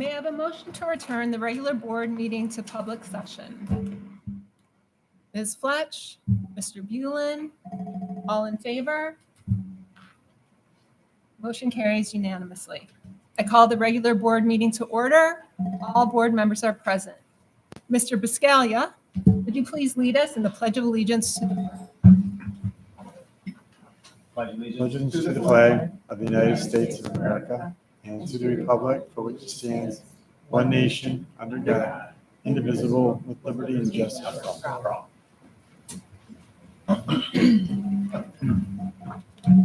May I have a motion to return the regular board meeting to public session? Ms. Fletch, Mr. Bulin, all in favor? Motion carries unanimously. I call the regular board meeting to order. All board members are present. Mr. Biscaglia, would you please lead us in the Pledge of Allegiance to the Allegiance to the flag of the United States of America and to the republic for which it stands, one nation, under God, indivisible, with liberty and justice for all.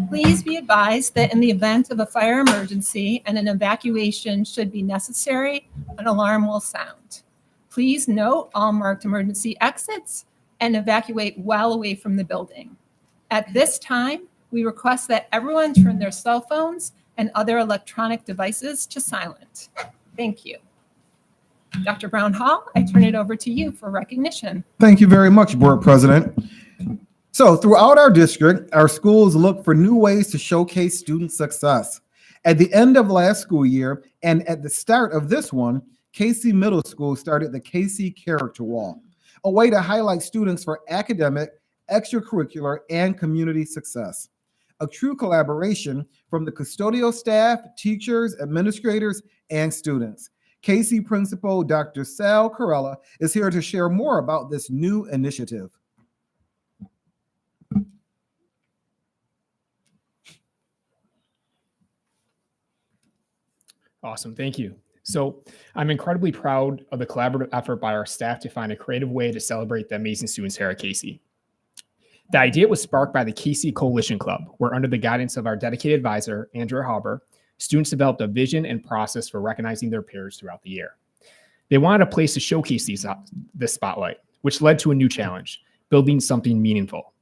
Please be advised that in the event of a fire emergency and an evacuation should be necessary, an alarm will sound. Please note all marked emergency exits and evacuate well away from the building. At this time, we request that everyone turn their cell phones and other electronic devices to silent. Thank you. Dr. Brown Hall, I turn it over to you for recognition. Thank you very much, Board President. So throughout our district, our schools look for new ways to showcase student success. At the end of last school year and at the start of this one, KC Middle School started the KC Character Wall, a way to highlight students for academic, extracurricular, and community success. A true collaboration from the custodial staff, teachers, administrators, and students. KC Principal Dr. Sal Carella is here to share more about this new initiative. Awesome, thank you. So I'm incredibly proud of the collaborative effort by our staff to find a creative way to celebrate the amazing students here at KC. The idea was sparked by the KC Coalition Club, where under the guidance of our dedicated advisor, Andrea Hauber, students developed a vision and process for recognizing their peers throughout the year. They wanted a place to showcase this spotlight, which led to a new challenge, building something meaningful.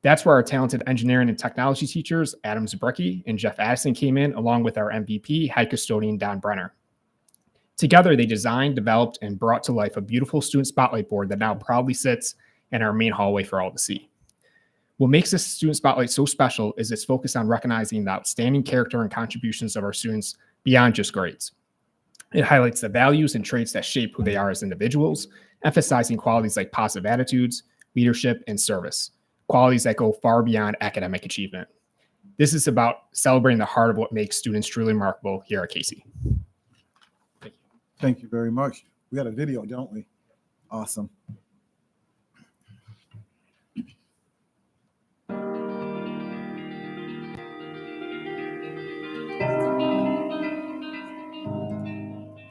That's where our talented engineering and technology teachers, Adam Zabrecki and Jeff Addison, came in, along with our MVP, head custodian, Don Brenner. Together, they designed, developed, and brought to life a beautiful student spotlight board that now proudly sits in our main hallway for all to see. What makes this student spotlight so special is its focus on recognizing the outstanding character and contributions of our students beyond just grades. It highlights the values and traits that shape who they are as individuals, emphasizing qualities like positive attitudes, leadership, and service, qualities that go far beyond academic achievement. This is about celebrating the heart of what makes students truly remarkable here at KC. Thank you. Thank you very much. We got a video, don't we? Awesome.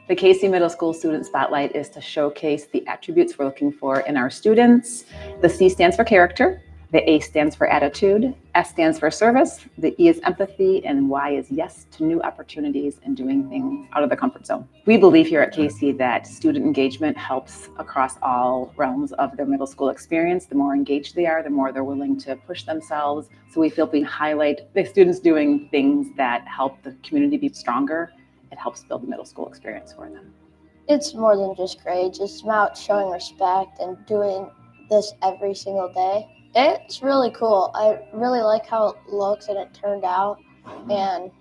The KC Middle School Student Spotlight is to showcase the attributes we're looking for in our students. The C stands for character, the A stands for attitude, S stands for service, the E is empathy, and Y is yes to new opportunities and doing things out of the comfort zone. We believe here at KC that student engagement helps across all realms of their middle school experience. The more engaged they are, the more they're willing to push themselves. So we feel we highlight the students doing things that help the community be stronger. It helps build the middle school experience for them. It's more than just grades. It's about showing respect and doing this every single day. It's really cool. I really like how it looks and it turned out. And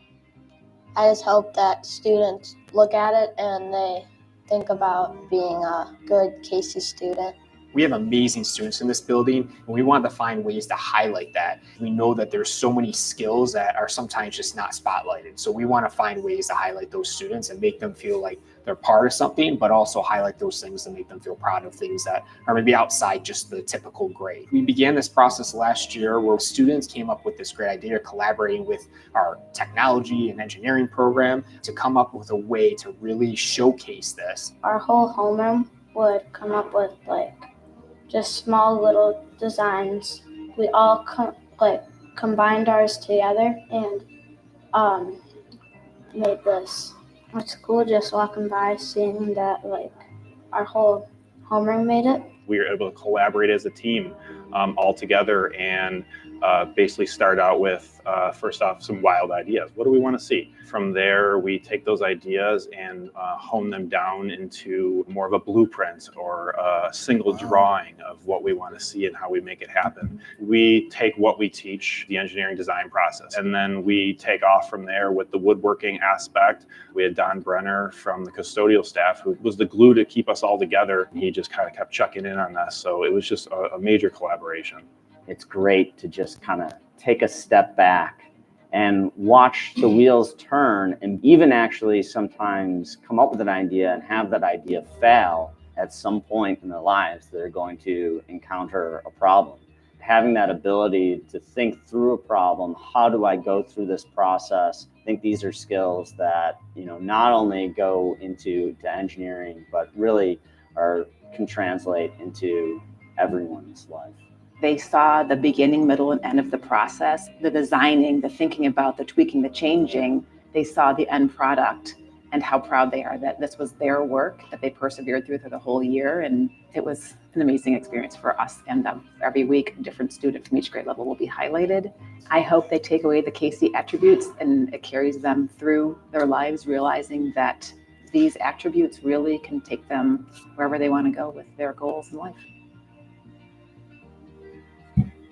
I just hope that students look at it and they think about being a good KC student. We have amazing students in this building, and we want to find ways to highlight that. We know that there's so many skills that are sometimes just not spotlighted. So we want to find ways to highlight those students and make them feel like they're part of something, but also highlight those things and make them feel proud of things that are maybe outside just the typical grade. We began this process last year where students came up with this great idea, collaborating with our technology and engineering program to come up with a way to really showcase this. Our whole homeroom would come up with just small little designs. We all combined ours together and made this. It's cool just walking by, seeing that our whole homeroom made it. We were able to collaborate as a team all together and basically start out with, first off, some wild ideas. What do we want to see? From there, we take those ideas and hone them down into more of a blueprint or a single drawing of what we want to see and how we make it happen. We take what we teach, the engineering design process, and then we take off from there with the woodworking aspect. We had Don Brenner from the custodial staff, who was the glue to keep us all together. He just kind of kept chucking in on this. So it was just a major collaboration. It's great to just kind of take a step back and watch the wheels turn, and even actually sometimes come up with an idea and have that idea fail at some point in their lives. They're going to encounter a problem. Having that ability to think through a problem, how do I go through this process? I think these are skills that, you know, not only go into engineering, but really can translate into everyone's life. They saw the beginning, middle, and end of the process, the designing, the thinking about, the tweaking, the changing. They saw the end product and how proud they are that this was their work, that they persevered through the whole year. And it was an amazing experience for us and them. Every week, a different student from each grade level will be highlighted. I hope they take away the Casey attributes and it carries them through their lives, realizing that these attributes really can take them wherever they want to go with their goals in life.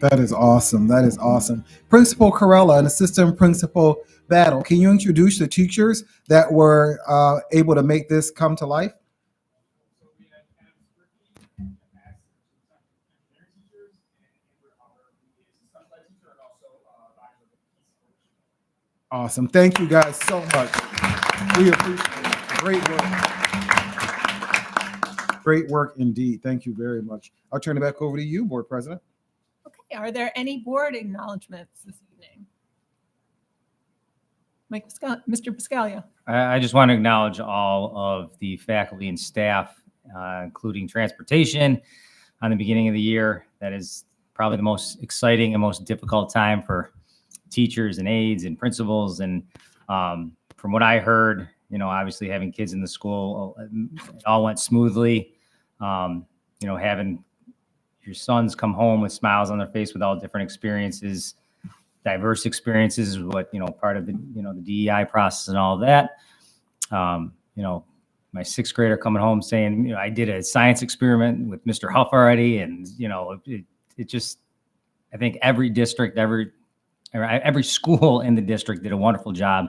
That is awesome. That is awesome. Principal Corella and Assistant Principal Battle, can you introduce the teachers that were able to make this come to life? Awesome. Thank you guys so much. We appreciate it. Great work. Great work indeed. Thank you very much. I'll turn it back over to you, Board President. Okay, are there any board acknowledgements this evening? Mr. Piscaglia. I just want to acknowledge all of the faculty and staff, including transportation, on the beginning of the year. That is probably the most exciting and most difficult time for teachers and aides and principals. And from what I heard, you know, obviously having kids in the school, it all went smoothly. You know, having your sons come home with smiles on their face with all different experiences, diverse experiences is what, you know, part of the, you know, the DEI process and all of that. You know, my sixth grader coming home saying, you know, I did a science experiment with Mr. Huff already. And, you know, it just, I think every district, every school in the district did a wonderful job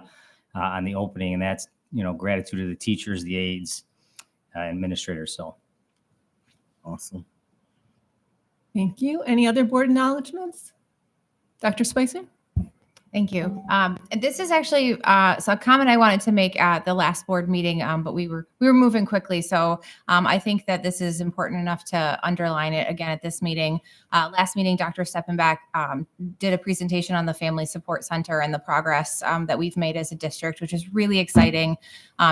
on the opening. And that's, you know, gratitude to the teachers, the aides, administrators. So awesome. Thank you. Any other board acknowledgements? Dr. Spicer? Thank you. And this is actually so a comment I wanted to make at the last board meeting, but we were moving quickly. So I think that this is important enough to underline it again at this meeting. Last meeting, Dr. Steppenbach did a presentation on the Family Support Center and the progress that we've made as a district, which is really exciting.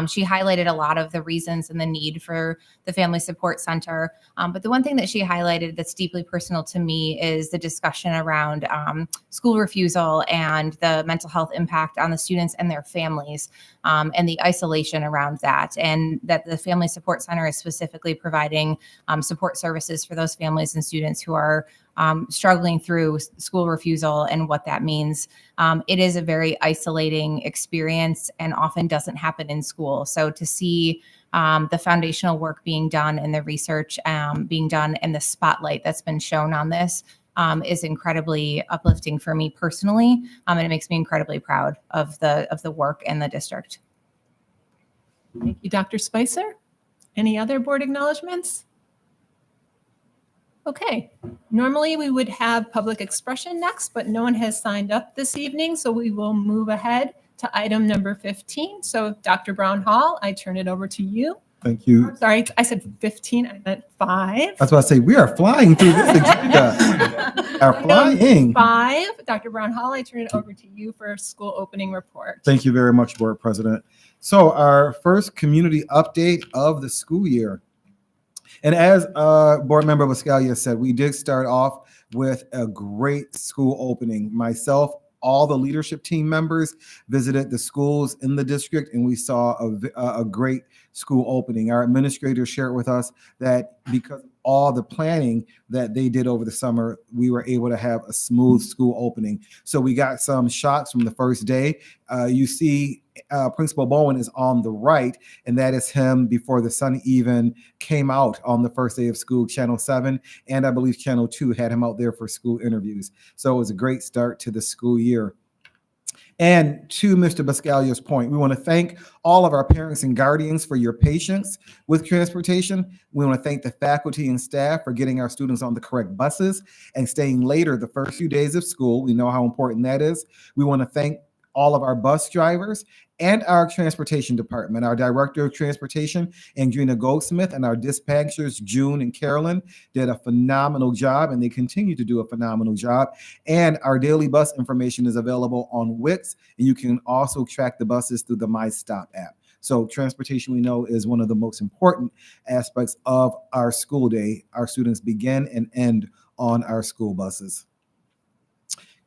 She highlighted a lot of the reasons and the need for the Family Support Center. But the one thing that she highlighted that's deeply personal to me is the discussion around school refusal and the mental health impact on the students and their families, and the isolation around that, and that the Family Support Center is specifically providing support services for those families and students who are struggling through school refusal and what that means. It is a very isolating experience and often doesn't happen in school. So to see the foundational work being done and the research being done and the spotlight that's been shown on this is incredibly uplifting for me personally, and it makes me incredibly proud of the work in the district. Thank you, Dr. Spicer. Any other board acknowledgements? Okay, normally we would have public expression next, but no one has signed up this evening, so we will move ahead to item number 15. So Dr. Brown Hall, I turn it over to you. Thank you. Sorry, I said 15, I meant 5. I was about to say, we are flying through this agenda. Are flying. 5, Dr. Brown Hall, I turn it over to you for a school opening report. Thank you very much, Board President. So our first community update of the school year. And as Board Member Piscaglia said, we did start off with a great school opening. Myself all the leadership team members visited the schools in the district, and we saw a great school opening. Our administrators shared with us that because of all the planning that they did over the summer, we were able to have a smooth school opening. So we got some shots from the first day. You see Principal Bowen is on the right, and that is him before the sun even came out on the first day of school. Channel 7 and I believe Channel 2 had him out there for school interviews. So it was a great start to the school year. And to Mr. Buscalia's point, we want to thank all of our parents and guardians for your patience with transportation. We want to thank the faculty and staff for getting our students on the correct buses and staying later the first few days of school. We know how important that is. We want to thank all of our bus drivers and our transportation department. Our director of transportation, Andrina Goldsmith, and our dispatchers, June and Carolyn, did a phenomenal job, and they continue to do a phenomenal job. And our daily bus information is available on Wix, and you can also track the buses through the MyStop app. So transportation, we know, is one of the most important aspects of our school day. Our students begin and end on our school buses.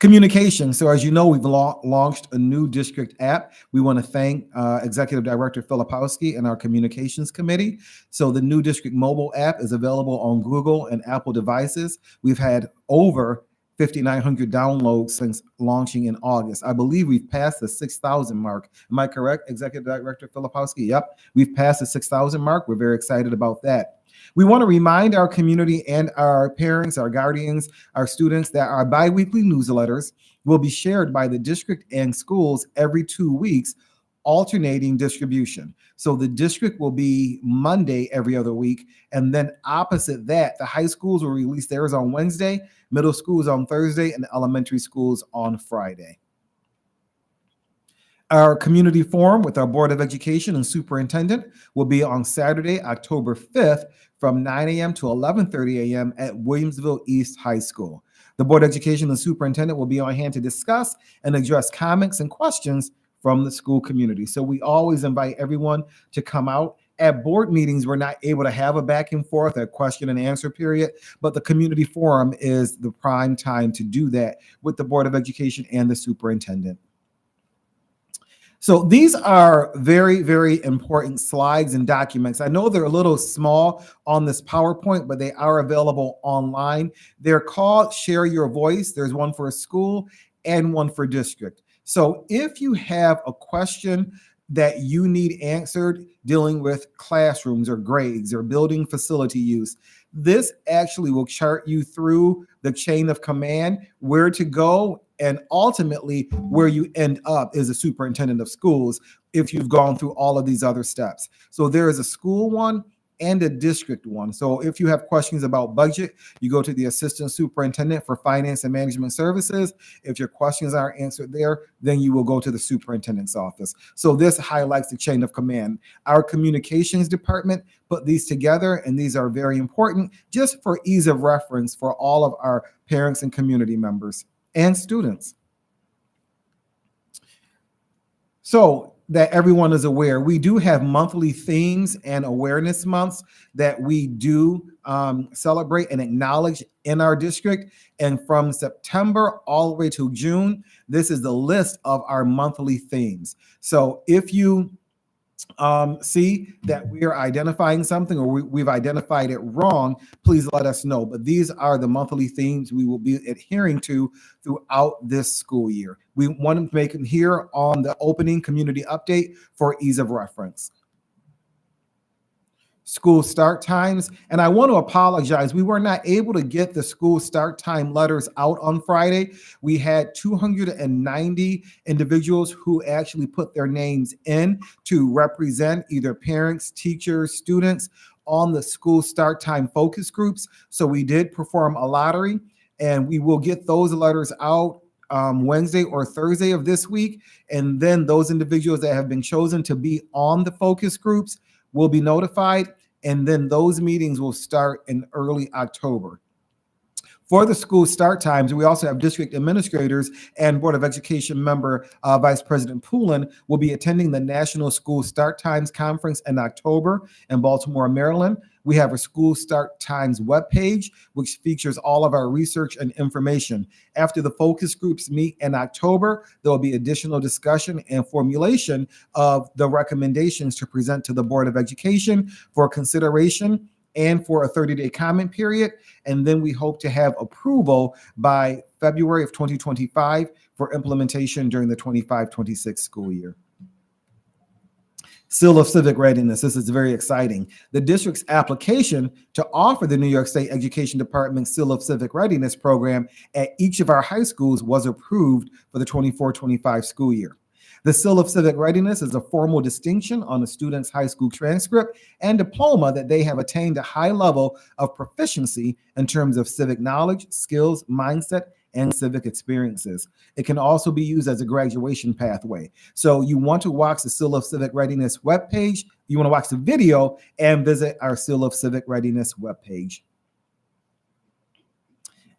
Communication. So as you know, we've launched a new district app. We want to thank Executive Director Filipowski and our communications committee. So the new district mobile app is available on Google and Apple devices. We've had over 5,900 downloads since launching in August. I believe we've passed the 6,000 mark. Am I correct, Executive Director Filipowski? Yep, we've passed the 6,000 mark. We're very excited about that. We want to remind our community and our parents, our guardians, our students that our biweekly newsletters will be shared by the district and schools every 2 weeks, alternating distribution. So the district will be Monday every other week, and then opposite that, the high schools will release theirs on Wednesday, middle schools on Thursday, and elementary schools on Friday. Our community forum with our Board of Education and Superintendent will be on Saturday, October 5th from 9 a.m. to 11:30 a.m. at Williamsville East High School. The Board of Education and Superintendent will be on hand to discuss and address comments and questions from the school community. So we always invite everyone to come out. At board meetings, we're not able to have a back and forth, a question and answer period, but the community forum is the prime time to do that with the Board of Education and the superintendent. So these are very, very important slides and documents. I know they're a little small on this PowerPoint, but they are available online. They're called Share Your Voice. There's one for a school and one for district. So if you have a question that you need answered dealing with classrooms or grades or building facility use, this actually will chart you through the chain of command, where to go, and ultimately where you end up as a superintendent of schools if you've gone through all of these other steps. So there is a school one and a district one. So if you have questions about budget, you go to the assistant superintendent for finance and management services. If your questions aren't answered there, then you will go to the superintendent's office. So this highlights the chain of command. Our communications department put these together, and these are very important just for ease of reference for all of our parents and community members and students. So that everyone is aware, we do have monthly themes and awareness months that we do celebrate and acknowledge in our district. And from September all the way to June, this is the list of our monthly themes. So if you see that we are identifying something or we've identified it wrong, please let us know. But these are the monthly themes we will be adhering to throughout this school year. We want to make them here on the opening community update for ease of reference. School start times. And I want to apologize. We were not able to get the school start time letters out on Friday. We had 290 individuals who actually put their names in to represent either parents, teachers, students on the school start time focus groups. So we did perform a lottery, and we will get those letters out Wednesday or Thursday of this week. And then those individuals that have been chosen to be on the focus groups will be notified. And then those meetings will start in early October. For the school start times, we also have district administrators and Board of Education member Vice President Poulin will be attending the National School Start Times Conference in October in Baltimore, Maryland. We have a School Start Times webpage, which features all of our research and information. After the focus groups meet in October, there will be additional discussion and formulation of the recommendations to present to the Board of Education for consideration and for a 30-day comment period. And then we hope to have approval by February of 2025 for implementation during the 25-26 school year. Seal of Civic Readiness. This is very exciting. The district's application to offer the New York State Education Department Seal of Civic Readiness program at each of our high schools was approved for the 24-25 school year. The Seal of Civic Readiness is a formal distinction on a student's high school transcript and diploma that they have attained a high level of proficiency in terms of civic knowledge, skills, mindset, and civic experiences. It can also be used as a graduation pathway. So you want to watch the Seal of Civic Readiness webpage, you want to watch the video and visit our Seal of Civic Readiness webpage.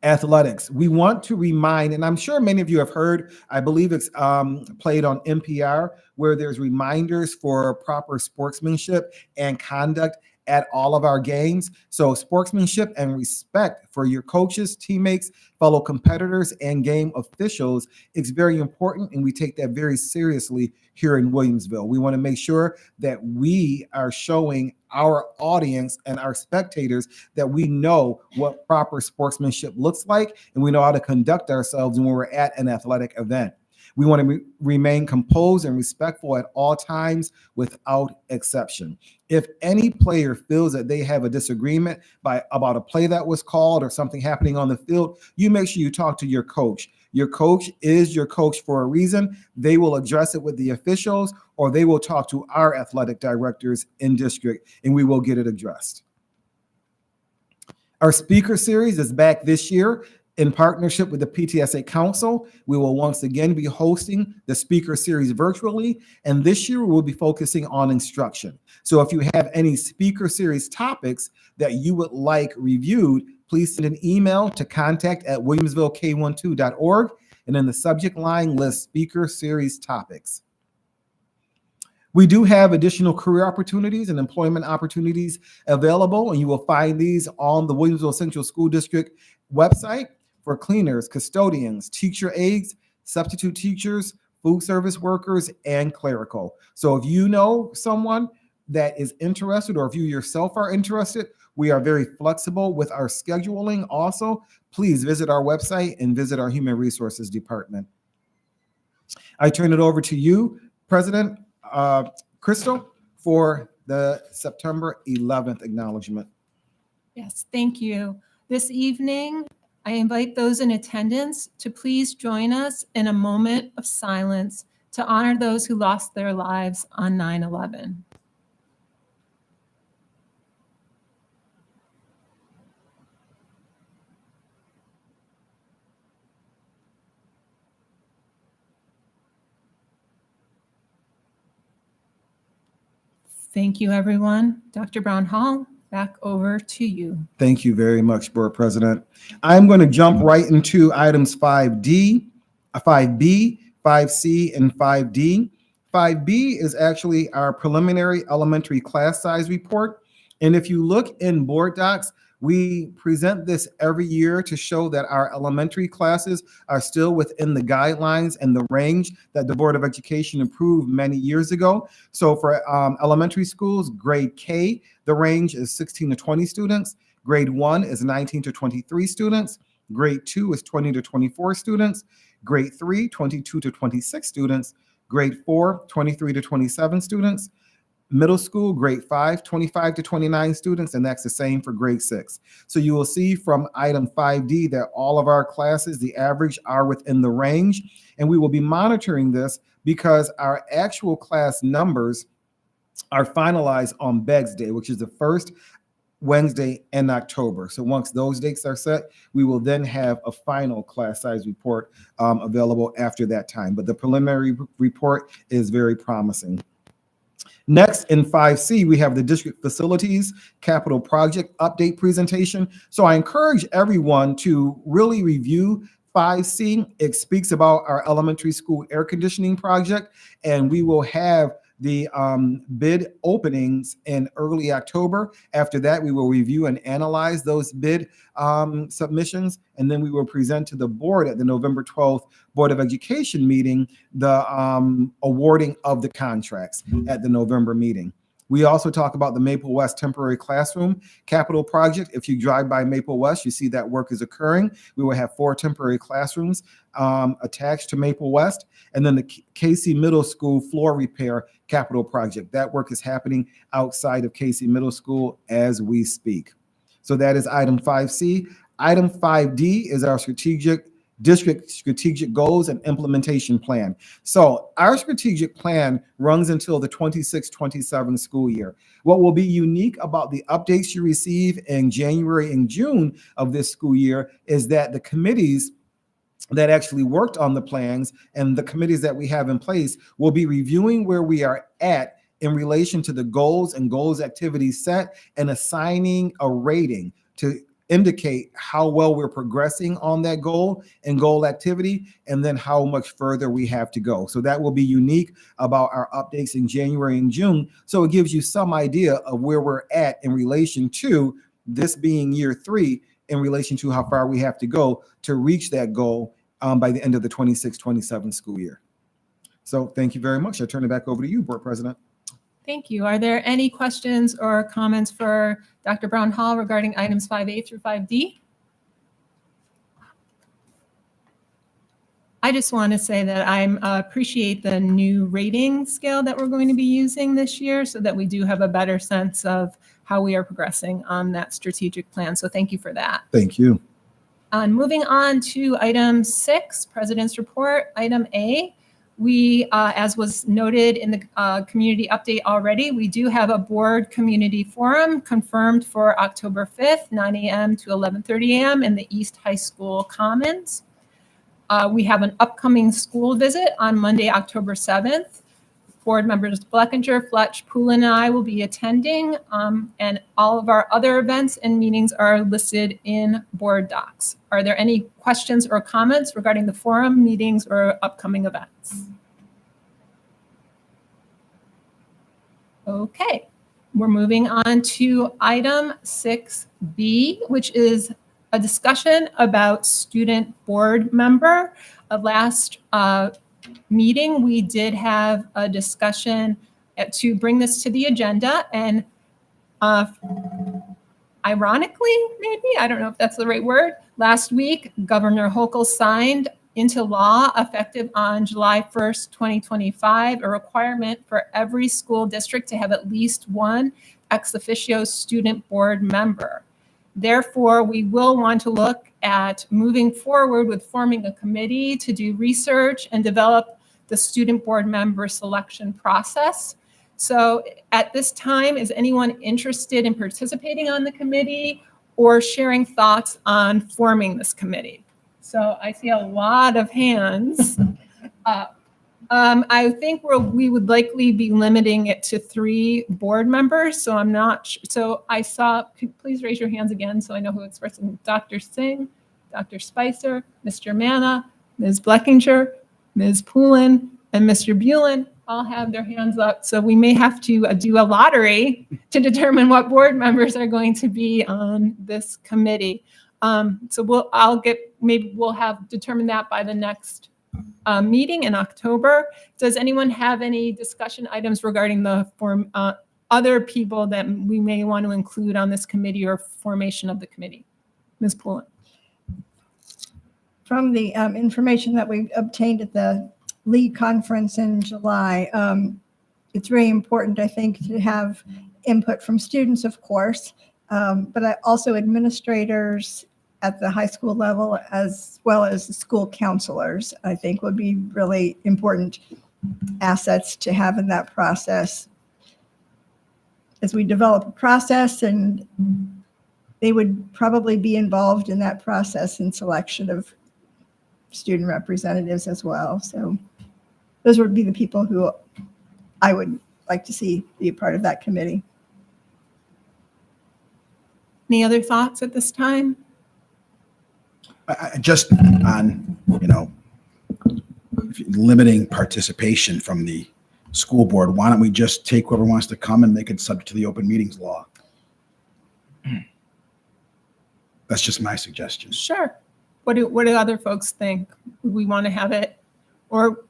Athletics. We want to remind, and I'm sure many of you have heard, I believe it's played on NPR, where there's reminders for proper sportsmanship and conduct at all of our games. So sportsmanship and respect for your coaches, teammates, fellow competitors, and game officials is very important, and we take that very seriously here in Williamsville. We want to make sure that we are showing our audience and our spectators that we know what proper sportsmanship looks like, and we know how to conduct ourselves when we're at an athletic event. We want to remain composed and respectful at all times without exception. If any player feels that they have a disagreement about a play that was called or something happening on the field, you make sure you talk to your coach. Your coach is your coach for a reason. They will address it with the officials, or they will talk to our athletic directors in district, and we will get it addressed. Our speaker series is back this year. In partnership with the PTSA Council, we will once again be hosting the speaker series virtually, and this year we'll be focusing on instruction. So if you have any speaker series topics that you would like reviewed, please send an email to contact@williamsvillek12.org, and in the subject line list speaker series topics. We do have additional career opportunities and employment opportunities available, and you will find these on the Williamsville Central School District website for cleaners, custodians, teacher aides, substitute teachers, food service workers, and clerical. So if you know someone that is interested, or if you yourself are interested, we are very flexible with our scheduling. Also, please visit our website and visit our Human Resources Department. I turn it over to you, President Crystal, for the September 11th acknowledgement. Yes, thank you. This evening, I invite those in attendance to please join us in a moment of silence to honor those who lost their lives on 9/11. Thank you, everyone. Dr. Brown Hall, back over to you. Thank you very much, Board President. I'm going to jump right into items 5D, 5B, 5C, and 5D. 5B is actually our preliminary elementary class size report. And if you look in board docs, we present this every year to show that our elementary classes are still within the guidelines and the range that the Board of Education approved many years ago. So for elementary schools, grade K, the range is 16 to 20 students. Grade 1 is 19 to 23 students. Grade 2 is 20 to 24 students. Grade 3, 22 to 26 students. Grade 4, 23 to 27 students. Middle school, grade 5, 25 to 29 students, and that's the same for grade 6. So you will see from item 5D that all of our classes, the average, are within the range, and we will be monitoring this because our actual class numbers are finalized on Beggs Day, which is the first Wednesday in October. So once those dates are set, we will then have a final class size report available after that time. But the preliminary report is very promising. Next, in 5C, we have the district facilities capital project update presentation. So I encourage everyone to really review 5C. It speaks about our elementary school air conditioning project, and we will have the bid openings in early October. After that, we will review and analyze those bid submissions, and then we will present to the board at the November 12th Board of Education meeting the awarding of the contracts at the November meeting. We also talk about the Maple West temporary classroom capital project. If you drive by Maple West, you see that work is occurring. We will have 4 temporary classrooms attached to Maple West. And then the Casey Middle School floor repair capital project. That work is happening outside of Casey Middle School as we speak. So that is item 5C. Item 5D is our district strategic goals and implementation plan. So our strategic plan runs until the 26-27 school year. What will be unique about the updates you receive in January and June of this school year is that the committees that actually worked on the plans and the committees that we have in place will be reviewing where we are at in relation to the goals and goals activities set and assigning a rating to indicate how well we're progressing on that goal and goal activity, and then how much further we have to go. So that will be unique about our updates in January and June. So it gives you some idea of where we're at in relation to this being year 3, in relation to how far we have to go to reach that goal by the end of the 26-27 school year. So thank you very much. I turn it back over to you, Board President. Thank you. Are there any questions or comments for Dr. Brown Hall regarding items 5A through 5D? I just want to say that I appreciate the new rating scale that we're going to be using this year so that we do have a better sense of how we are progressing on that strategic plan. So thank you for that. Thank you. Moving on to item 6, President's Report, item A. We, as was noted in the community update already, we do have a board community forum confirmed for October 5th, 9 a.m. to 11:30 a.m. in the East High School Commons. We have an upcoming school visit on Monday, October 7th. Board members Bleckinger, Fletch, Poulin, and I will be attending, and all of our other events and meetings are listed in board docs. Are there any questions or comments regarding the forum, meetings, or upcoming events? Okay, we're moving on to item 6B, which is a discussion about student board member. Last meeting, we did have a discussion to bring this to the agenda, and ironically, maybe, I don't know if that's the right word, last week, Governor Hochul signed into law, effective on July 1st, 2025, a requirement for every school district to have at least one ex officio student board member. Therefore, we will want to look at moving forward with forming a committee to do research and develop the student board member selection process. So at this time, is anyone interested in participating on the committee or sharing thoughts on forming this committee? So I see a lot of hands. I think we would likely be limiting it to 3 board members. So I'm not, so I saw, please raise your hands again so I know who expressed them. Dr. Singh, Dr. Spicer, Mr. Manna, Ms. Bleckinger, Ms. Poulin, and Mr. Bulin all have their hands up. So we may have to do a lottery to determine what board members are going to be on this committee. So maybe we'll have determined that by the next meeting in October. Does anyone have any discussion items regarding the other people that we may want to include on this committee or formation of the committee? Ms. Poulin. From the information that we obtained at the League conference in July, it's very important, I think, to have input from students, of course, but also administrators at the high school level, as well as the school counselors, I think would be really important assets to have in that process. As we develop a process, and they would probably be involved in that process in selection of student representatives as well. So those would be the people who I would like to see be a part of that committee. Any other thoughts at this time? Just on, limiting participation from the school board, why don't we just take whoever wants to come and make it subject to the open meetings law? That's just my suggestion. Sure. What do other folks think? Would we want to have it? Or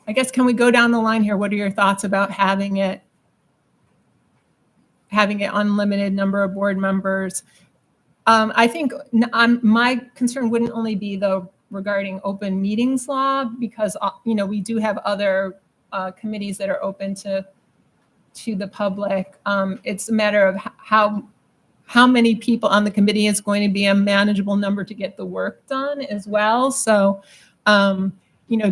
I guess, can we go down the line here? What are your thoughts about having it unlimited number of board members? I think my concern wouldn't only be regarding open meetings law, because we do have other committees that are open to the public. It's a matter of how many people on the committee is going to be a manageable number to get the work done as well. So,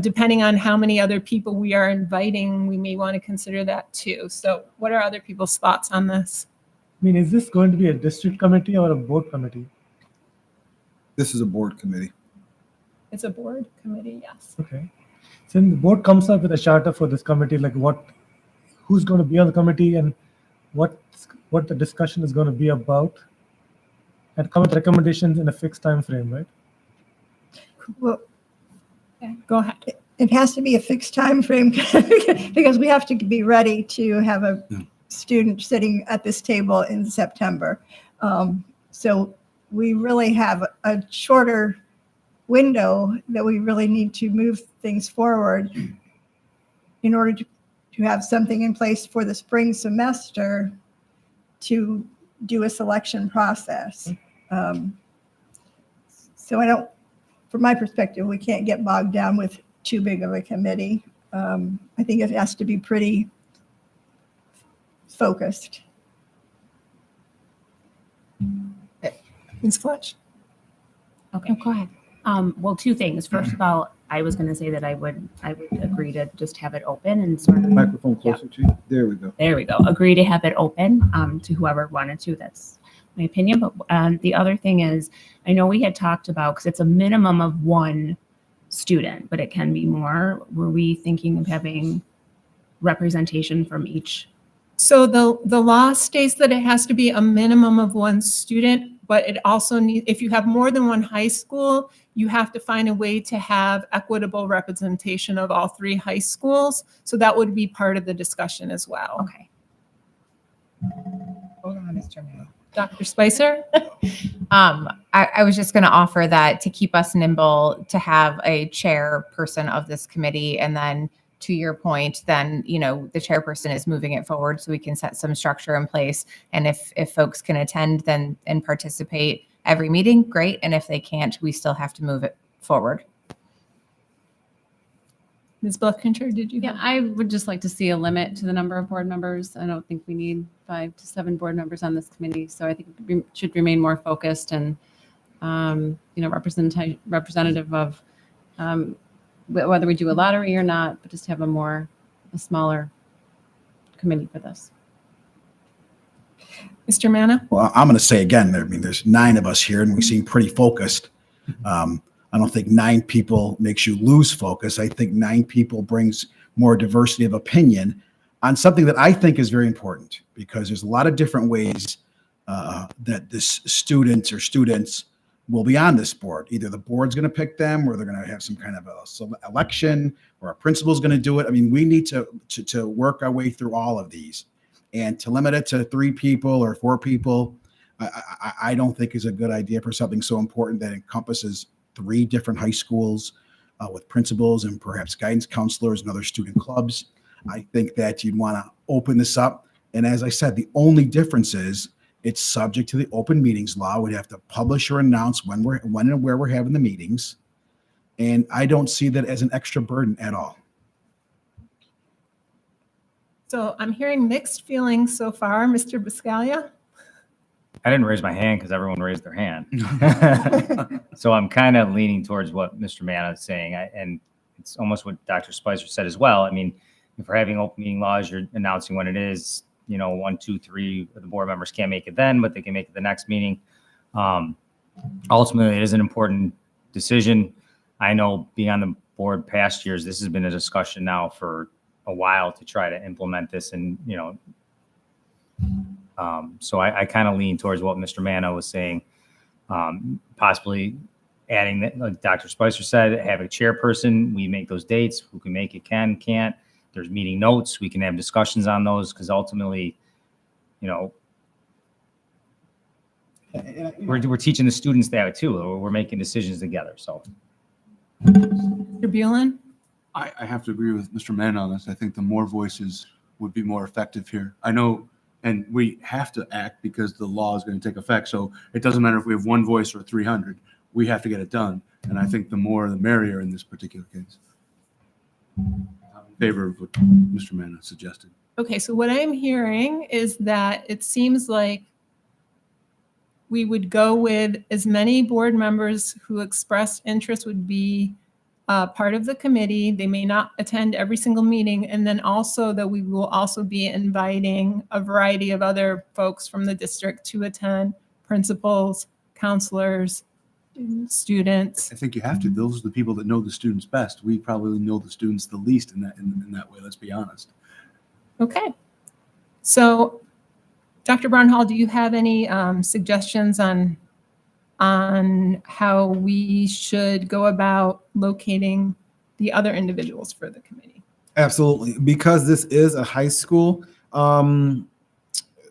depending on how many other people we are inviting, we may want to consider that too. So what are other people's thoughts on this? I mean, is this going to be a district committee or a board committee? This is a board committee. It's a board committee, yes. Okay. So then the board comes up with a charter for this committee, like who's going to be on the committee and what the discussion is going to be about, and come with recommendations in a fixed time frame, right? Well, go ahead. It has to be a fixed time frame because we have to be ready to have a student sitting at this table in September. So we really have a shorter window that we really need to move things forward in order to have something in place for the spring semester to do a selection process. So from my perspective, we can't get bogged down with too big of a committee. I think it has to be pretty focused. Ms. Fletch? Okay. Go ahead. Well, two things. First of all, I was going to say that I would agree to just have it open and sort of Microphone closer to you. There we go. There we go. Agree to have it open to whoever wanted to. That's my opinion. But the other thing is, I know we had talked about, because it's a minimum of one student, but it can be more. Were we thinking of having representation from each? So the law states that it has to be a minimum of one student, but it also needs, if you have more than one high school, you have to find a way to have equitable representation of all three high schools. So that would be part of the discussion as well. Okay. Hold on, Mr. Mayor. Dr. Spicer? I was just going to offer that to keep us nimble, to have a chairperson of this committee, and then to your point, then, the chairperson is moving it forward so we can set some structure in place. And if folks can attend then and participate every meeting, great. And if they can't, we still have to move it forward. Ms. Buckhinter, did you? Yeah, I would just like to see a limit to the number of board members. I don't think we need 5 to 7 board members on this committee. So I think we should remain more focused and, representative of whether we do a lottery or not, but just have a smaller committee for this. Mr. Manna? Well, I'm going to say again, there's 9 of us here and we seem pretty focused. I don't think 9 people makes you lose focus. I think 9 people brings more diversity of opinion on something that I think is very important, because there's a lot of different ways that this students will be on this board. Either the board's going to pick them, or they're going to have some kind of a election, or a principal's going to do it. I mean, we need to work our way through all of these, and to limit it to 3 people or 4 people, I don't think is a good idea for something so important that encompasses 3 different high schools with principals and perhaps guidance counselors and other student clubs. I think that you'd want to open this up. And as I said, the only difference is it's subject to the open meetings law. We'd have to publish or announce when and where we're having the meetings. And I don't see that as an extra burden at all. So I'm hearing mixed feelings so far. Mr. Biscaglia? I didn't raise my hand because everyone raised their hand. So I'm kind of leaning towards what Mr. Manna is saying. And it's almost what Dr. Spicer said as well. I mean, if we're having open meeting laws, you're announcing when it is, 1, 2, 3 of the board members can't make it then, but they can make it the next meeting. Ultimately, it is an important decision. I know being on the board past years, this has been a discussion now for a while to try to implement this, and so I kind of lean towards what Mr. Manna was saying, possibly adding that, like Dr. Spicer said, have a chairperson. We make those dates. Who can make it, can't. There's meeting notes. We can have discussions on those, because ultimately, we're teaching the students that too. We're making decisions together. So, Mr. Bueller? I have to agree with Mr. Mann on this. I think the more voices would be more effective here. I know, and we have to act because the law is going to take effect. So it doesn't matter if we have one voice or 300. We have to get it done. And I think the more the merrier in this particular case. I'm in favor of what Mr. Mann suggested. Okay, so what I'm hearing is that it seems like we would go with as many board members who expressed interest would be part of the committee. They may not attend every single meeting. And then also that we will also be inviting a variety of other folks from the district to attend, principals, counselors, students. I think you have to. Those are the people that know the students best. We probably know the students the least in that way. Let's be honest. Okay. So Dr. Brownhall, do you have any suggestions on how we should go about locating the other individuals for the committee? Absolutely. Because this is a high school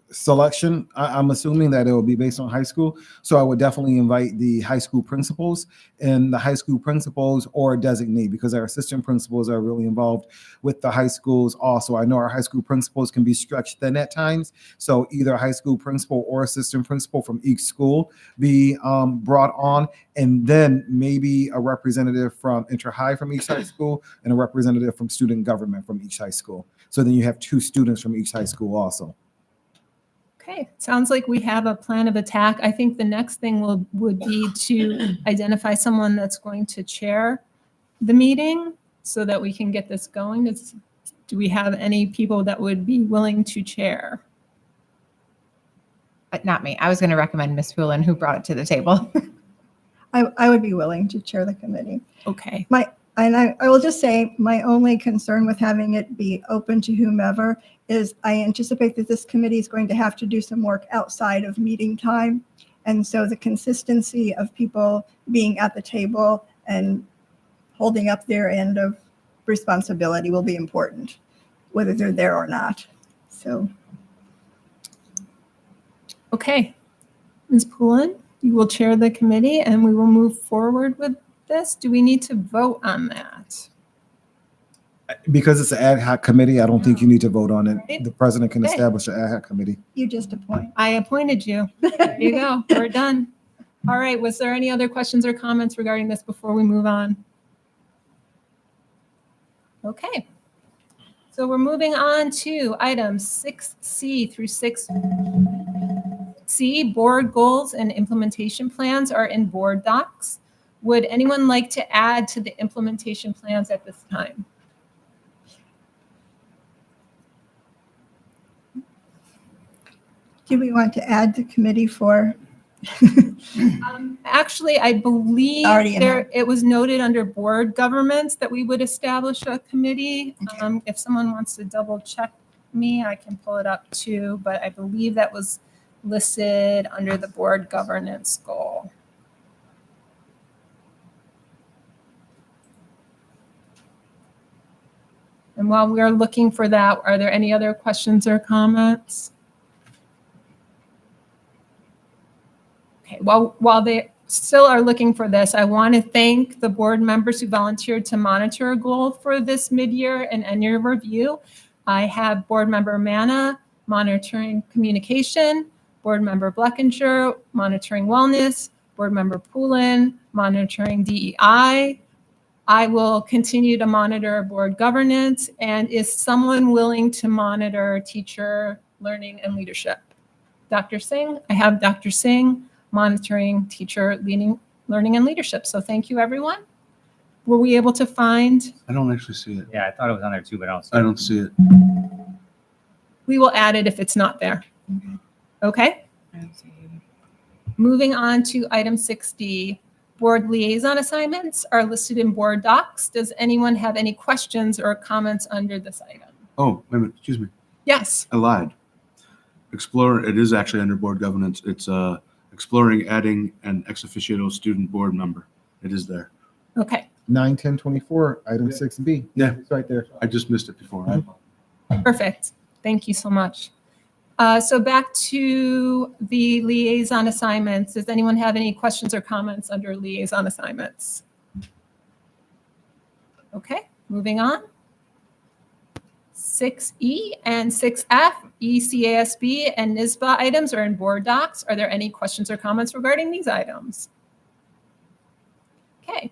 selection, I'm assuming that it will be based on high school. So I would definitely invite the high school principals and the high school principals or designate, because our assistant principals are really involved with the high schools also. I know our high school principals can be stretched thin at times. So either a high school principal or assistant principal from each school be brought on, and then maybe a representative from inter-high from each high school and a representative from student government from each high school. So then you have 2 students from each high school also. Okay, sounds like we have a plan of attack. I think the next thing would be to identify someone that's going to chair the meeting so that we can get this going. Do we have any people that would be willing to chair? Not me. I was going to recommend Ms. Poulin, who brought it to the table. I would be willing to chair the committee. Okay. I will just say my only concern with having it be open to whomever is I anticipate that this committee is going to have to do some work outside of meeting time. And so the consistency of people being at the table and holding up their end of responsibility will be important, whether they're there or not. So. Okay. Ms. Poulin, you will chair the committee and we will move forward with this. Do we need to vote on that? Because it's an ad hoc committee, I don't think you need to vote on it. Right. The president can Okay. establish an ad hoc committee. You just appoint. I appointed you. There you go. We're done. All right. Was there any other questions or comments regarding this before we move on? Okay. So we're moving on to items 6C through 6C. Board goals and implementation plans are in board docs. Would anyone like to add to the implementation plans at this time? Do we want to add the committee for? Actually, I believe Already in there. it was noted under board governance that we would establish a committee. If someone wants to double check me, I can pull it up too, but I believe that was listed under the board governance goal. And while we're looking for that, are there any other questions or comments? Okay, while they still are looking for this, I want to thank the board members who volunteered to monitor a goal for this mid-year and end-year review. I have board member Manna monitoring communication, board member Bleckinger monitoring wellness, board member Poulin monitoring DEI. I will continue to monitor board governance, and is someone willing to monitor teacher learning and leadership? Dr. Singh, I have Dr. Singh monitoring teacher learning and leadership. So thank you, everyone. Were we able to find? I don't actually see it. Yeah, I thought it was on there too, but I don't see it. We will add it if it's not there. Okay. Moving on to item 6D. Board liaison assignments are listed in board docs. Does anyone have any questions or comments under this item? Oh, wait a minute, excuse me. Yes. I lied. Explore, it is actually under board governance. It's exploring adding an ex officio student board member. It is there. Okay. 9/10/24, item 6B. Yeah. It's right there. I just missed it before. Perfect. Thank you so much. So back to the liaison assignments. Does anyone have any questions or comments under liaison assignments? Okay, moving on. 6E and 6F, ECASB and NISBA items are in board docs. Are there any questions or comments regarding these items? Okay.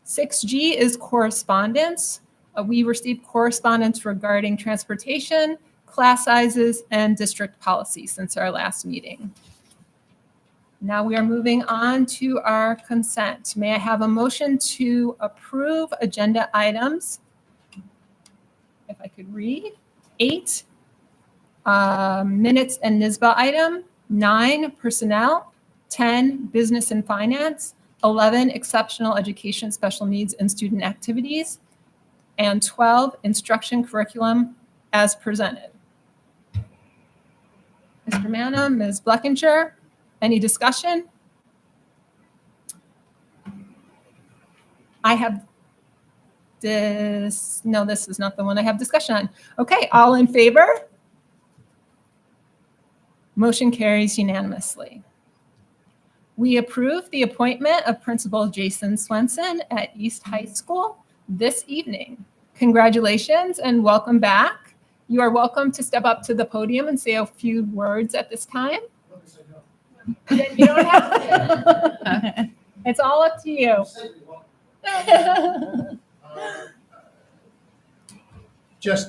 6G is correspondence. We received correspondence regarding transportation, class sizes, and district policy since our last meeting. Now we are moving on to our consent. May I have a motion to approve agenda items? If I could read. 8, minutes and NISBA item. 9, personnel. 10, business and finance. 11, exceptional education, special needs, and student activities. And 12, instruction curriculum as presented. Mr. Manna, Ms. Bleckinger, any discussion? I have this, no, this is not the one I have discussion on. Okay, all in favor? Motion carries unanimously. We approve the appointment of Principal Jason Swenson at East High School this evening. Congratulations and welcome back. You are welcome to step up to the podium and say a few words at this time. Then you don't have to. It's all up to you.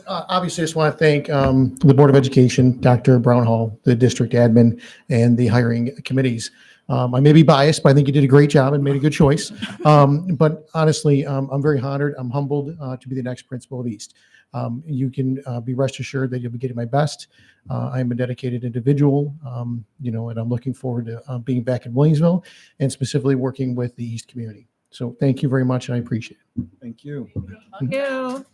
Obviously, I just want to thank the Board of Education, Dr. Brownhall, the district admin, and the hiring committees. I may be biased, but I think you did a great job and made a good choice. But honestly, I'm very honored. I'm humbled to be the next principal of East. You can be rest assured that you'll be getting my best. I am a dedicated individual, and I'm looking forward to being back in Williamsville and specifically working with the East community. So thank you very much, and I appreciate it. Thank you. Thank you.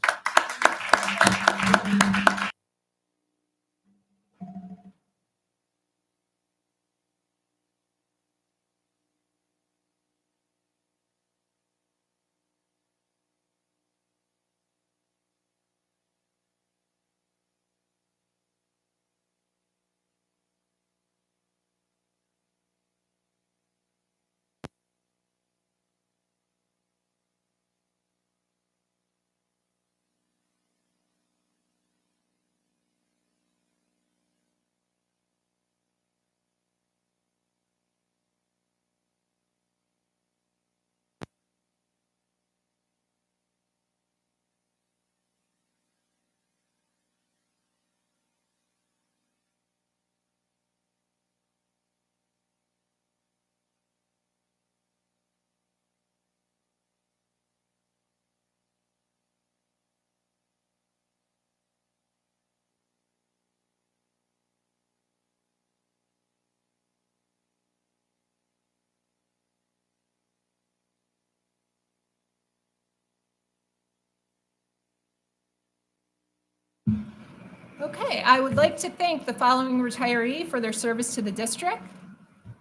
Okay, I would like to thank the following retiree for their service to the district.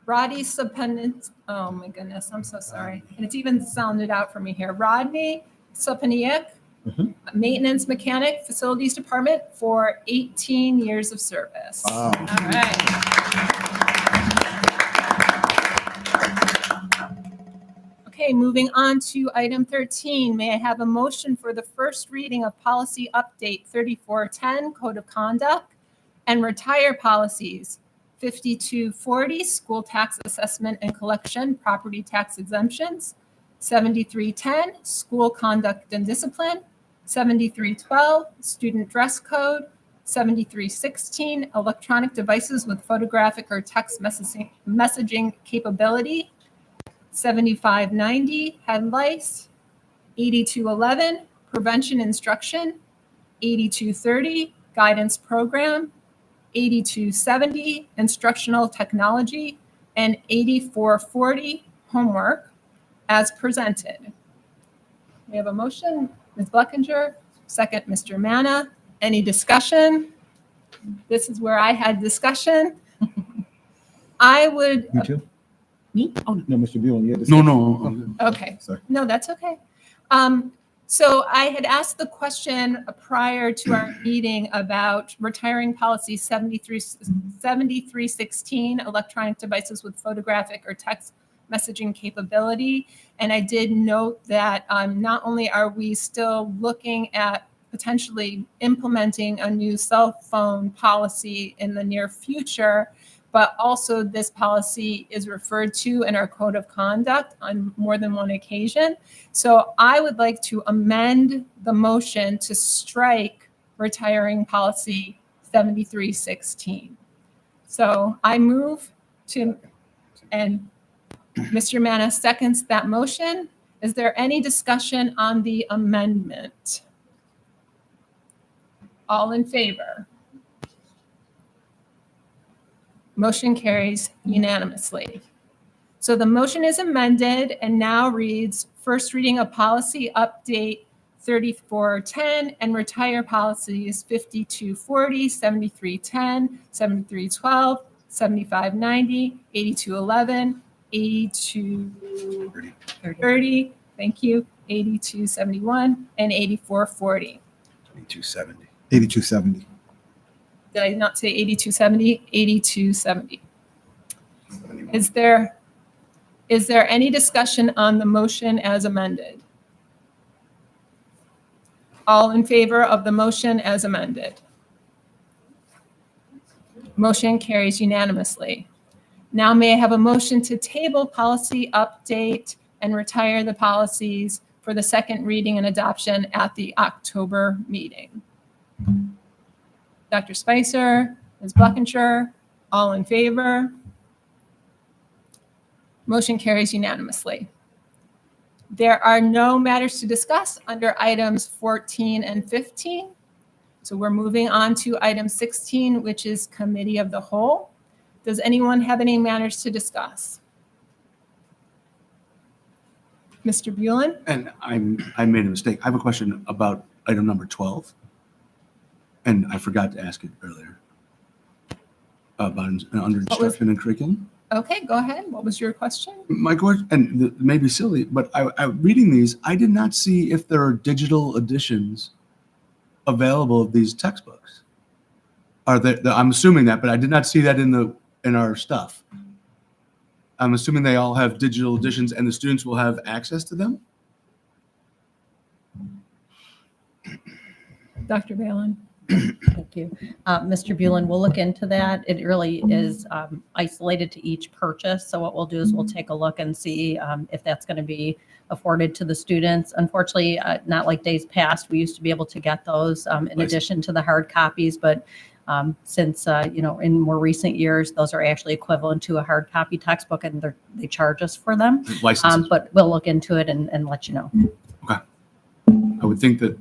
Rodney Sapaniak, oh my goodness, I'm so sorry. And it's even sounded out for me here. Rodney Sapaniak, maintenance mechanic, facilities department for 18 years of service. Wow. All right. Okay, moving on to item 13. May I have a motion for the first reading of policy update 3410, code of conduct, and retire policies 5240, school tax assessment and collection, property tax exemptions, 7310, school conduct and discipline, 7312, student dress code, 7316, electronic devices with photographic or text messaging capability, 7590, head lice, 8211, prevention instruction, 8230, guidance program, 8270, instructional technology, and 8440, homework, as presented. We have a motion, Ms. Bleckinger, second, Mr. Manna. Any discussion? This is where I had discussion. I would, You too? Me? Oh, No, Mr. Buell, you had No, discussion. no. I'm good. okay. Sorry. No, that's okay. So I had asked the question prior to our meeting about retiring policy 7316, electronic devices with photographic or text messaging capability. And I did note that not only are we still looking at potentially implementing a new cell phone policy in the near future, but also this policy is referred to in our code of conduct on more than one occasion. So I would like to amend the motion to strike retiring policy 7316. So I move to, and Mr. Manis seconds that motion. Is there any discussion on the amendment? All in favor? Motion carries unanimously. So the motion is amended and now reads, first reading of policy update 3410 and retire policies 5240, 7310, 7312, 7590, 8211, 8230, thank you, 8271, and 8440. 2270. 8270. Did I not say 8270? 8270. Is there any discussion on the motion as amended? All in favor of the motion as amended? Motion carries unanimously. Now may I have a motion to table policy update and retire the policies for the second reading and adoption at the October meeting? Dr. Spicer, Ms. Buckenshaw, all in favor? Motion carries unanimously. There are no matters to discuss under items 14 and 15. So we're moving on to item 16, which is Committee of the Whole. Does anyone have any matters to discuss? Mr. Buellin? And I made a mistake. I have a question about item number 12. And I forgot to ask it earlier. About under instruction and curriculum. Okay, go ahead. What was your question? My question, and it may be silly, but I reading these, I did not see if there are digital editions available of these textbooks. Are there? I'm assuming that, but I did not see that in our stuff. I'm assuming they all have digital editions, and the students will have access to them. Dr. Balin? Thank you. Mr. Buellin, we'll look into that. It really is isolated to each purchase. So what we'll do is we'll take a look and see if that's going to be afforded to the students. Unfortunately, not like days past, we used to be able to get those in addition to the hard copies. But since, in more recent years, those are actually equivalent to a hard copy textbook and they charge us for them. But we'll look into it and let you know. Okay. I would think that,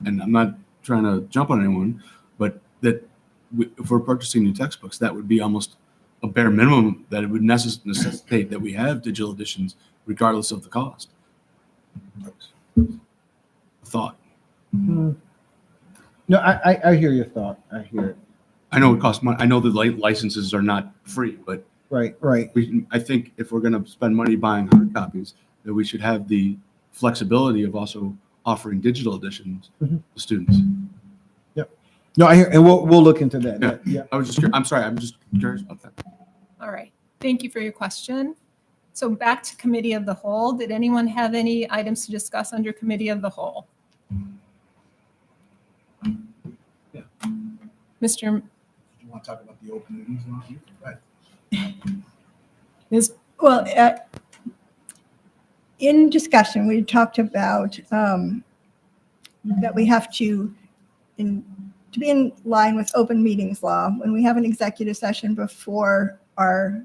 and I'm not trying to jump on anyone, but that if we're purchasing new textbooks, that would be almost a bare minimum that it would necessitate that we have digital editions regardless of the cost. Thought. No, I hear your thought. I hear it. I know it costs money. I know the licenses are not free, but Right. I think if we're going to spend money buying hard copies, that we should have the flexibility of also offering digital editions to students. Yep. No, I hear, and we'll look into that. Yeah. I was just. I'm sorry. I'm just curious about that. All right. Thank you for your question. So back to Committee of the Whole. Did anyone have any items to discuss under Committee of the Whole? Yeah. Mr. You want to talk about the open meetings law? Right. Well, in discussion, we talked about that we have to be in line with open meetings law. When we have an executive session before our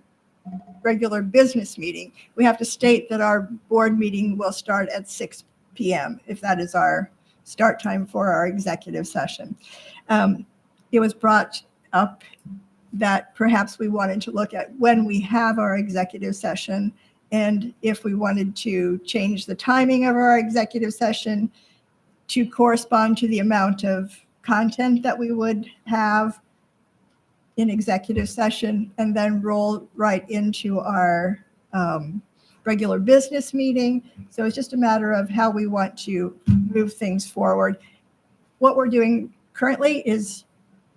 regular business meeting, we have to state that our board meeting will start at 6 p.m. if that is our start time for our executive session. It was brought up that perhaps we wanted to look at when we have our executive session and if we wanted to change the timing of our executive session to correspond to the amount of content that we would have in executive session and then roll right into our regular business meeting. So it's just a matter of how we want to move things forward. What we're doing currently is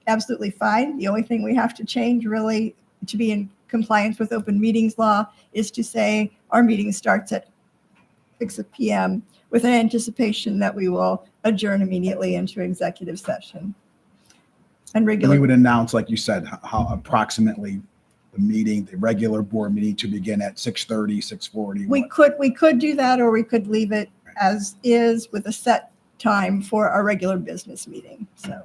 absolutely fine. The only thing we have to change really to be in compliance with open meetings law is to say our meeting starts at 6 p.m. with an anticipation that we will adjourn immediately into executive session. And And regular. we would announce, like you said, how approximately the regular board meeting to begin at 6:30, 6:40. We could do that, or we could leave it as is with a set time for our regular business meeting. So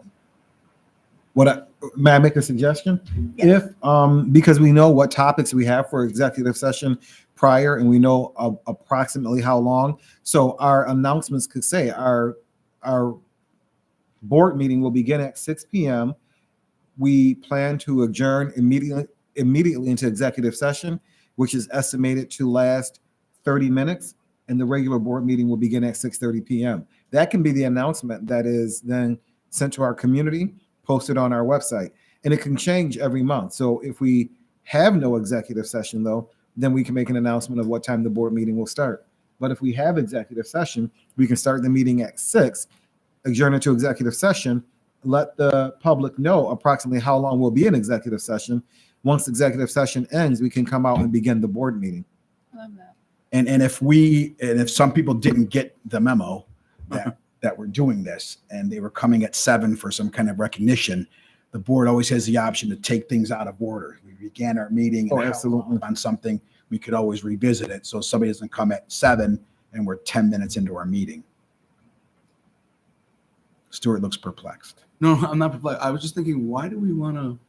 May I make a suggestion? Yes. If, because we know what topics we have for executive session prior and we know approximately how long, so our announcements could say our board meeting will begin at 6 p.m. We plan to adjourn immediately into executive session, which is estimated to last 30 minutes, and the regular board meeting will begin at 6:30 p.m. That can be the announcement that is then sent to our community, posted on our website, and it can change every month. So if we have no executive session, though, then we can make an announcement of what time the board meeting will start. But if we have executive session, we can start the meeting at 6, adjourn into executive session, let the public know approximately how long we'll be in executive session. Once executive session ends, we can come out and begin the board meeting. And if some people didn't get the memo that we're doing this and they were coming at 7 for some kind of recognition, the board always has the option to take things out of order. We began our meeting absolutely on something, we could always revisit it. So somebody doesn't come at 7 and we're 10 minutes into our meeting. Stuart looks perplexed. No, I'm not perplexed. I was just thinking, why do we want to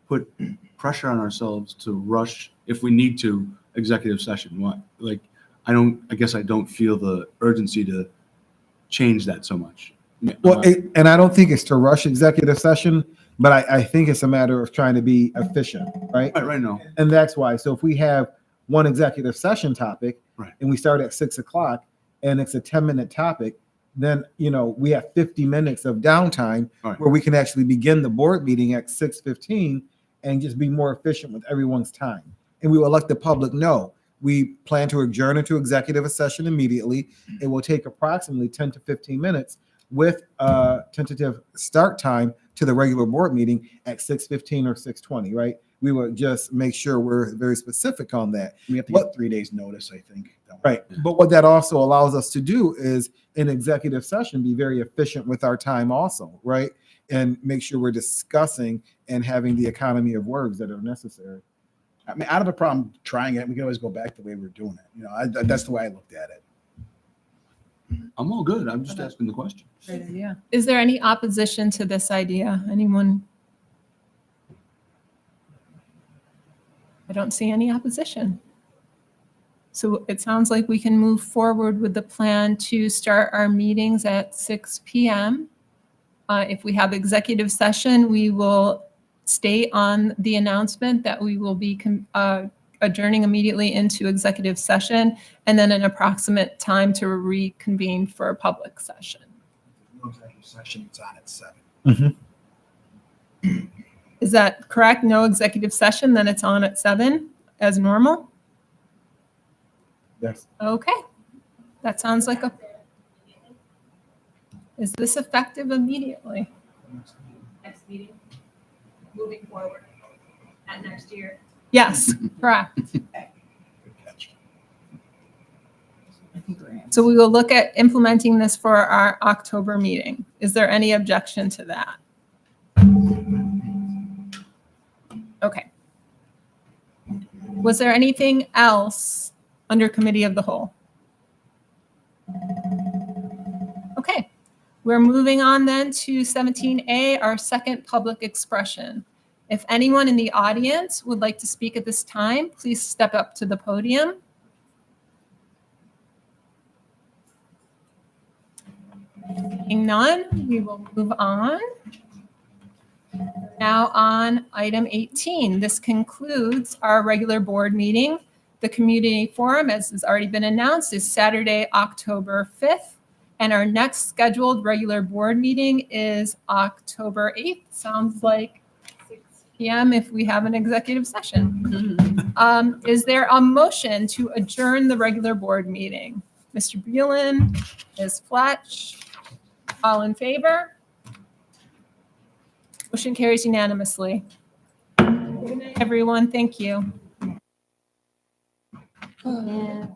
put pressure on ourselves to rush if we need to executive session? What, like, I guess I don't feel the urgency to change that so much. Well, and I don't think it's to rush executive session, but I think it's a matter of trying to be efficient, right? Right now. And that's why. So if we have one executive session topic, right, and we start at 6 o'clock and it's a 10-minute topic, then, we have 50 minutes of downtime where we can actually begin the board meeting at 6:15 and just be more efficient with everyone's time. And we will let the public know. We plan to adjourn into executive session immediately. It will take approximately 10 to 15 minutes with a tentative start time to the regular board meeting at 6:15 or 6:20, right? We will just make sure we're very specific on that. We have to get 3 days notice, I think. Right. But what that also allows us to do is in executive session, be very efficient with our time also, right? And make sure we're discussing and having the economy of words that are necessary. I mean, I don't have a problem trying it. We can always go back to the way we were doing it. That's the way I looked at it. I'm all good. I'm just asking the question. Great idea. Is there any opposition to this idea? Anyone? I don't see any opposition. So it sounds like we can move forward with the plan to start our meetings at 6 p.m. If we have executive session, we will state on the announcement that we will be adjourning immediately into executive session, and then an approximate time to reconvene for a public session. No executive session, it's on at 7. Is that correct? No executive session, then it's on at 7 as normal? Yes. Okay. That sounds like Is this effective immediately? Next meeting, moving forward, at next year. Yes, correct. So we will look at implementing this for our October meeting. Is there any objection to that? Okay. Was there anything else under committee of the whole? Okay, we're moving on then to 17A, our second public expression. If anyone in the audience would like to speak at this time, please step up to the podium. Seeing none, we will move on. Now on item 18, this concludes our regular board meeting. The community forum, as has already been announced, is Saturday, October 5th And our next scheduled regular board meeting is October 8th. Sounds like 6 p.m. if we have an executive session. Is there a motion to adjourn the regular board meeting? Mr. Buellin, Ms. Fletch, all in favor? Motion carries unanimously. Good night, everyone. Thank you. Yeah.